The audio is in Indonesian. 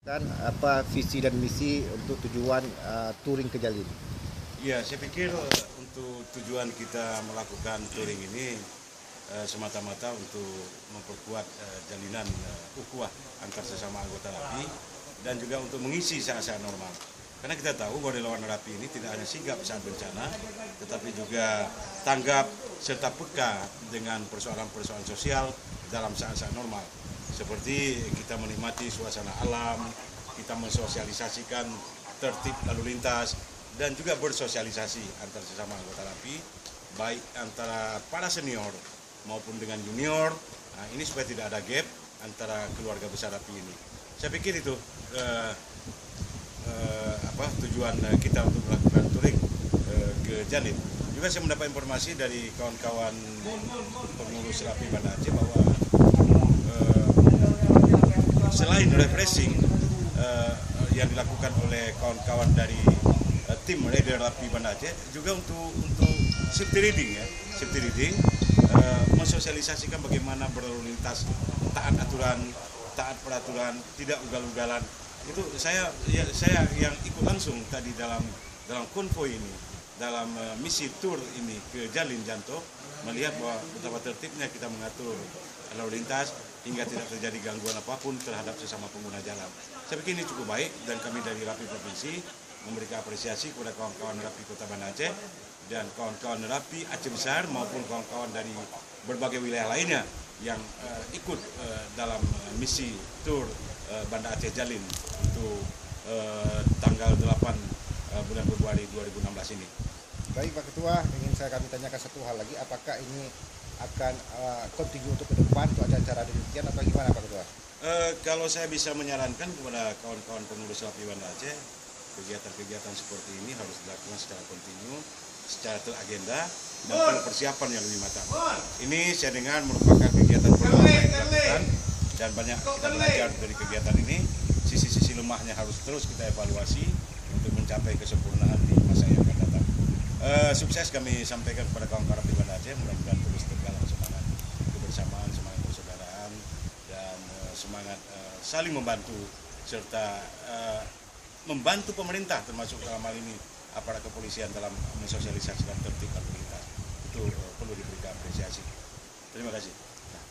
Kan apa visi dan misi untuk tujuan touring ke Jalin? Ya, saya pikir untuk tujuan kita melakukan touring ini semata-mata untuk memperkuat jalinan ukhuwah antar sesama anggota NAPI dan juga untuk mengisi saat-saat normal. Karena kita tahu bahwa relawan NAPI ini tidak hanya sigap saat bencana, tetapi juga tanggap serta peka dengan persoalan-persoalan sosial dalam saat-saat normal. Seperti kita menikmati suasana alam, kita mensosialisasikan tertib lalu lintas, dan juga bersosialisasi antar sesama anggota NAPI, baik antara para senior maupun dengan junior. Nah, ini supaya tidak ada gap antara keluarga besar NAPI ini. Saya pikir itu tujuan kita untuk melakukan touring ke Jalin. Juga saya mendapat informasi dari kawan-kawan pengurus NAPI Banda Aceh bahwa selain refreshing yang dilakukan oleh kawan-kawan dari tim Raider NAPI Banda Aceh, juga untuk safety reading mensosialisasikan bagaimana berlalu lintas, taat aturan, taat peraturan, tidak ugal-ugalan. Itu saya yang ikut langsung tadi dalam konvoi ini, dalam misi tour ini ke Jalin Janto, melihat bahwa betapa tertibnya kita mengatur lalu lintas hingga tidak terjadi gangguan apapun terhadap sesama pengguna jalan. Saya pikir ini cukup baik, dan kami dari NAPI Provinsi memberikan apresiasi kepada kawan-kawan NAPI Kota Banda Aceh dan kawan-kawan NAPI Aceh Besar maupun kawan-kawan dari berbagai wilayah lainnya yang ikut dalam misi tour Banda Aceh Jalin untuk tanggal 8 bulan Februari 2016 ini. Baik Pak Ketua, kami tanyakan satu hal lagi, apakah ini akan continue untuk ke depan untuk acara demikian atau gimana Pak Ketua? Kalau saya bisa menyarankan kepada kawan-kawan pengurus NAPI Banda Aceh, kegiatan-kegiatan seperti ini harus dilakukan secara kontinu, secara teragenda, dan perlu persiapan yang lebih matang. Ini saya dengar merupakan kegiatan pertama yang dilakukan, dan banyak kita belajar dari kegiatan ini. Sisi-sisi lemahnya harus terus kita evaluasi untuk mencapai kesempurnaan di masa yang akan datang. Sukses kami sampaikan kepada kawan-kawan NAPI Banda Aceh, mudah-mudahan terus tergalang semangat kebersamaan, semangat persaudaraan, dan semangat saling membantu serta membantu pemerintah, termasuk dalam hal ini aparat kepolisian dalam mensosialisasikan tertib lalu lintas. Itu perlu diberikan apresiasi. Terima kasih. Nah,